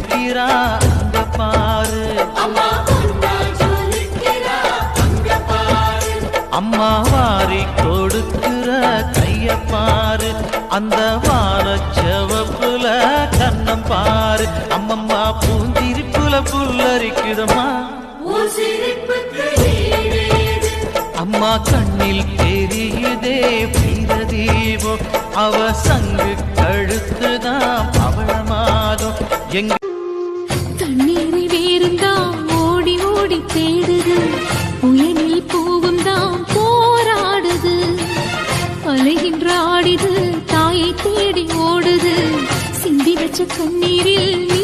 ஜொலிக்கிறா அங்க பாரு, அம்மா வாரி கொடுக்கிற கைய பாரு, அந்த வானச்சவப்புல கண்ணம் பாரு, அம்மம்மா பூந்திரிப்புல புல்லரிக்குதம்மா, அம்மா கண்ணில் தெரியுதே வீரதீபம், அவ சங்கு கழுத்துதான் பவளமாகும். எங்க தண்ணீரை வேறுந்தான் ஓடி ஓடி தேடுது, புயலில் பூவும் தான் போராடுது, அலைகின்ற ஆடிது தாயை தேடி ஓடுது, சிந்தி வச்ச கண்ணீரில் நீ